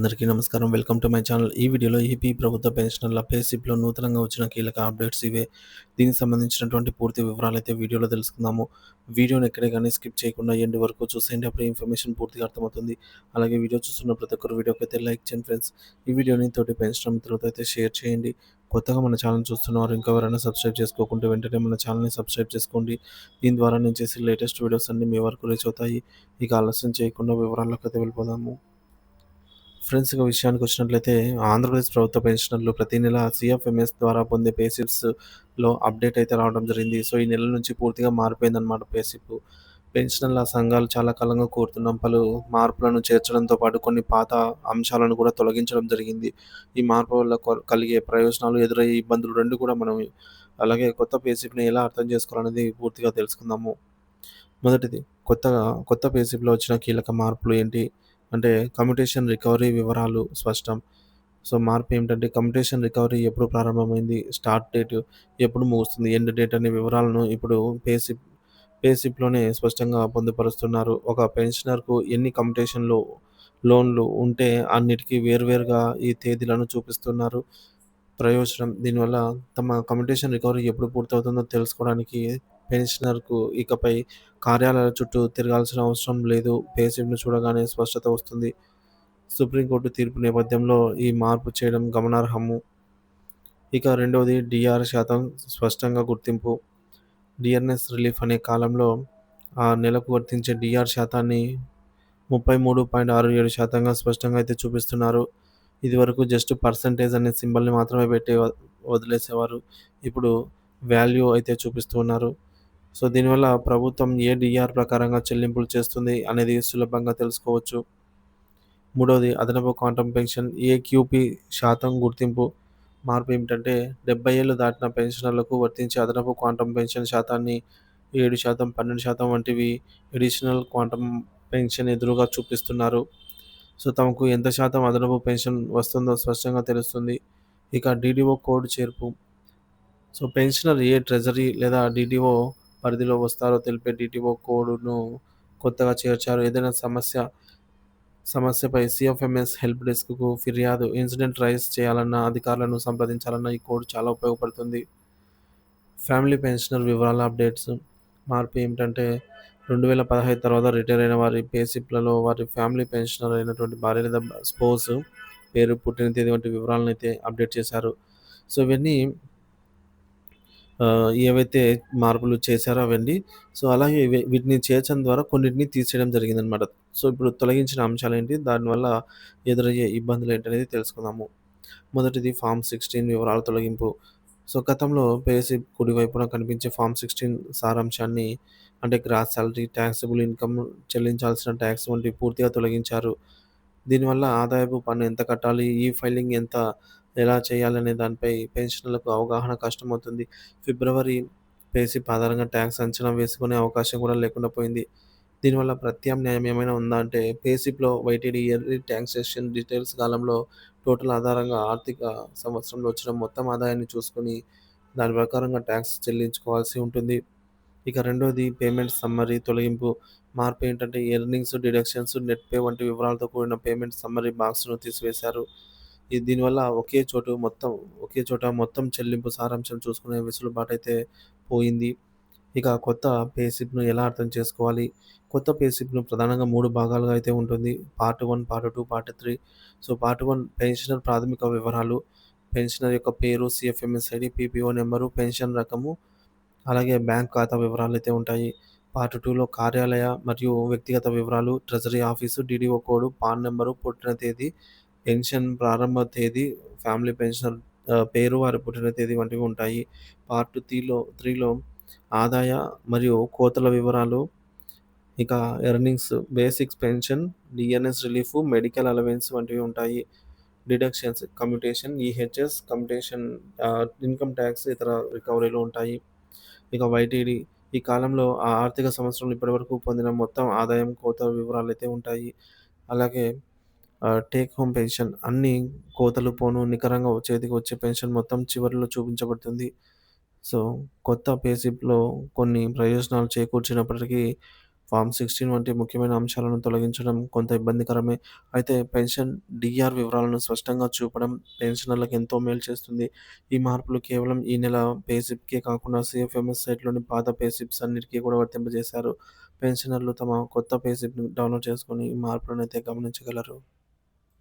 అందరికీ నమస్కారం. Welcome to my channel. ఈ వీడియోలో ఏపీ ప్రభుత్వ పెన్షనర్ల పే స్లిప్‌లో నూతనంగా వచ్చిన కీలక అప్డేట్స్ ఇవే. దీనికి సంబంధించినటువంటి పూర్తి వివరాలైతే వీడియోలో తెలుసుకుందాము. వీడియోని ఎక్కడే గాని స్కిప్ చేయకుండా ఎండ్ వరకు చూసేయండి. అప్పుడే ఇన్ఫర్మేషన్ పూర్తిగా అర్థమవుతుంది. అలాగే వీడియో చూస్తున్న ప్రతి ఒక్కరు వీడియోకైతే లైక్ చేయండి ఫ్రెండ్స్. ఈ వీడియోని తోటి పెన్షనర్ మిత్రులతో అయితే షేర్ చేయండి. కొత్తగా మన ఛానల్ చూస్తున్నవారు ఇంకా ఎవరైనా సబ్స్క్రైబ్ చేసుకోకుంటే వెంటనే మన ఛానల్‌ని సబ్స్క్రైబ్ చేసుకోండి. దీని ద్వారా నేను చేసే లేటెస్ట్ వీడియోస్ అన్నీ మీ వరకు రీచ్ అవుతాయి. ఇక ఆలస్యం చేయకుండా వివరాల్లోకైతే వెళ్ళిపోదాము. ఫ్రెండ్స్ ఇక విషయానికొచ్చినట్లయితే ఆంధ్రప్రదేశ్ ప్రభుత్వ పెన్షనర్లు ప్రతి నెల సీఎఫ్ఎంఎస్ ద్వారా పొందే పే స్లిప్స్‌లో అప్డేట్ అయితే రావడం జరిగింది. సో, ఈ నెల నుంచి పూర్తిగా మారిపోయిందనమాట పే స్లిప్. పెన్షనర్ల సంఘాలు చాలా కాలంగా కోరుతున్న పలు మార్పులను చేర్చడంతో పాటు కొన్ని పాత అంశాలను కూడా తొలగించడం జరిగింది. ఈ మార్పు వల్ల కలిగే ప్రయోజనాలు, ఎదురయ్యే ఇబ్బందులు 2 కూడా మనం అలాగే కొత్త పే స్లిప్‌ని ఎలా అర్థం చేసుకోవాలనేది పూర్తిగా తెలుసుకుందాము. మొదటిది కొత్త పే స్లిప్‌లో వచ్చిన కీలక మార్పులు ఏంటి అంటే కమ్యూటేషన్ రికవరీ వివరాలు స్పష్టం. సో, మార్పు ఏమిటంటే కమ్యూటేషన్ రికవరీ ఎప్పుడు ప్రారంభమైంది, స్టార్ట్ డేట్ ఎప్పుడు ముగుస్తుంది, ఎండ్ డేట్ అనే వివరాలను ఇప్పుడు పే స్లిప్‌లోనే స్పష్టంగా పొందుపరుస్తున్నారు. ఒక పెన్షనర్‌కు ఎన్ని లోన్‌లు ఉంటే అన్నిటికి వేర్వేరుగా ఈ తేదీలను చూపిస్తున్నారు. ప్రయోజనం దీనివల్ల తమ కమ్యూటేషన్ రికవరీ ఎప్పుడు పూర్తవుతుందో తెలుసుకోవడానికి పెన్షనర్‌కు ఇకపై కార్యాలయాల చుట్టూ తిరగాల్సిన అవసరం లేదు. పే స్లిప్‌ని చూడగానే స్పష్టత వస్తుంది. సుప్రీంకోర్టు తీర్పు నేపథ్యంలో ఈ మార్పు చేయడం గమనార్హము. ఇక రెండవది డీఆర్ శాతం స్పష్టంగా గుర్తింపు. డిఆర్‌ఎస్ రిలీఫ్ అనే కాలంలో ఆ నెలకు వర్తించే డీఆర్ శాతాన్ని 33.67% స్పష్టంగా అయితే చూపిస్తున్నారు. ఇదివరకు జస్ట్ పర్సెంటేజ్ అనే సింబల్‌ని మాత్రమే పెట్టి వదిలేసేవారు. ఇప్పుడు వాల్యూ అయితే చూపిస్తూ ఉన్నారు. సో, దీనివల్ల ప్రభుత్వం ఏ డీఆర్ ప్రకారంగా చెల్లింపులు చేస్తుంది అనేది సులభంగా తెలుసుకోవచ్చు. మూడవది అదనపు క్వాంటమ్ పెన్షన్ ఏక్యూపీ శాతం గుర్తింపు. మార్పు ఏమిటంటే 70 ఏళ్లు దాటిన పెన్షనర్లకు వర్తించే అదనపు క్వాంటమ్ పెన్షన్ శాతాన్ని 7%, 12% వంటివి అడిషనల్ క్వాంటమ్ పెన్షన్ ఎదురుగా చూపిస్తున్నారు. సో, తమకు ఎంత శాతం అదనపు పెన్షన్ వస్తుందో స్పష్టంగా తెలుస్తుంది. ఇక డీడీఓ కోడ్ చేర్పు. సో, పెన్షనర్ ఏ ట్రెజరీ లేదా డీడీఓ పరిధిలో వస్తారో తెలిపే డీడీఓ కోడ్‌ను కొత్తగా చేర్చారు. ఏదైనా సమస్యపై సీఎఫ్ఎంఎస్ హెల్ప్ డెస్క్‌కు ఫిర్యాదు, ఇన్సిడెంట్ రైజ్ చేయాలన్నా, అధికారులను సంప్రదించాలన్నా ఈ కోడ్ చాలా ఉపయోగపడుతుంది. ఫ్యామిలీ పెన్షనర్ వివరాల అప్డేట్స్. మార్పు ఏమిటంటే 2015 తర్వాత రిటైర్ అయిన వారి పే స్లిప్‌లలో వారి ఫ్యామిలీ పెన్షనర్ అయినటువంటి భార్య లేదా స్పౌస్ పేరు, పుట్టిన తేదీ వంటి వివరాలనైతే అప్డేట్ చేశారు. సో, ఇవన్నీ ఏవైతే మార్పులు చేశారో అవన్నీ. సో, అలాగే వీటిని చేర్చడం ద్వారా కొన్నిటిని తీసేయడం జరిగిందనమాట. సో, ఇప్పుడు తొలగించిన అంశాలేంటి? దానివల్ల ఎదురయ్యే ఇబ్బందులేంటనేది తెలుసుకుందాము. మొదటిది ఫార్మ్ 16 వివరాల తొలగింపు. సో, గతంలో పే స్లిప్ కుడివైపున కనిపించే ఫార్మ్ 16 సారాంశాన్ని అంటే గ్రాస్ సాలరీ, టాక్సబుల్ ఇన్‌కమ్, చెల్లించాల్సిన టాక్స్ వంటివి పూర్తిగా తొలగించారు. దీనివల్ల ఆదాయపు పన్ను ఎంత కట్టాలి, ఈ ఫైలింగ్ ఎలా చేయాలనే దానిపై పెన్షనర్లకు అవగాహన కష్టమవుతుంది. ఫిబ్రవరి పే స్లిప్ ఆధారంగా టాక్స్ అంచనా వేసుకునే అవకాశం కూడా లేకుండా పోయింది. దీనివల్ల ప్రత్యామ్నాయం ఏమైనా ఉందా అంటే పే స్లిప్‌లో వైటీడీ ఇయర్లీ టాక్సేషన్ డీటెయిల్స్ కాలంలో టోటల్ ఆధారంగా ఆర్థిక సంవత్సరంలో వచ్చిన మొత్తం ఆదాయాన్ని చూసుకొని దాని ప్రకారంగా టాక్స్ చెల్లించుకోవాల్సి ఉంటుంది. ఇక రెండోది పేమెంట్ సమ్మరీ తొలగింపు. మార్పు ఏంటంటే ఎర్నింగ్స్, డిడక్షన్స్, నెట్ పే వంటి వివరాలతో కూడిన పేమెంట్ సమ్మరీ బాక్స్‌ను తీసివేశారు. దీనివల్ల ఒకే చోట మొత్తం చెల్లింపు సారాంశం చూసుకునే వెసులుబాటైతే పోయింది. ఇక కొత్త పే స్లిప్‌ను ఎలా అర్థం చేసుకోవాలి? కొత్త పే స్లిప్‌ను ప్రధానంగా 3 భాగాలుగా అయితే ఉంటుంది. Part 1, part 2, part 3. So, part 1 pensioner ప్రాథమిక వివరాలు. పెన్షనర్ యొక్క పేరు, CFMS ID, PPO number, pension రకము, అలాగే బ్యాంక్ ఖాతా వివరాలైతే ఉంటాయి. పార్ట్ 2లో కార్యాలయ మరియు వ్యక్తిగత వివరాలు, treasury office, DDO code, pan number, పుట్టిన తేదీ, పెన్షన్ ప్రారంభ తేదీ, ఫ్యామిలీ పెన్షనర్ పేరు, వారి పుట్టిన తేదీ వంటివి ఉంటాయి. పార్ట్ 3లో ఆదాయ మరియు కోతల వివరాలు, ఇక earnings, basics pension, DNS relief, medical allowance వంటివి ఉంటాయి. Deductions, commutation, EHS, income tax, ఇతర రికవరీలు ఉంటాయి. ఇక వైటీడీ ఈ కాలంలో ఆ ఆర్థిక సంవత్సరంలో ఇప్పటివరకు పొందిన మొత్తం ఆదాయం, కోత వివరాలైతే ఉంటాయి. అలాగే టేక్ హోమ్ పెన్షన్ అన్ని కోతలు పోను నికరంగా చేతికి వచ్చే పెన్షన్ మొత్తం చివరిలో చూపించబడుతుంది. సో, కొత్త పే స్లిప్‌లో కొన్ని ప్రయోజనాలు చేకూర్చినప్పటికీ ఫార్మ్ 16 వంటి ముఖ్యమైన అంశాలను తొలగించడం కొంత ఇబ్బందికరమే. అయితే పెన్షన్ డీఆర్ వివరాలను స్పష్టంగా చూపడం పెన్షనర్లకు ఎంతో మేలు చేస్తుంది. ఈ మార్పులు కేవలం ఈ నెల పే స్లిప్‌కే కాకుండా సీఎఫ్ఎంఎస్ సైట్‌లోని పాత పే స్లిప్స్ అన్నిటికి కూడా వర్తింపజేశారు. పెన్షనర్లు తమ కొత్త పే స్లిప్‌ని డౌన్‌లోడ్ చేసుకొని ఈ మార్పులనైతే గమనించగలరు.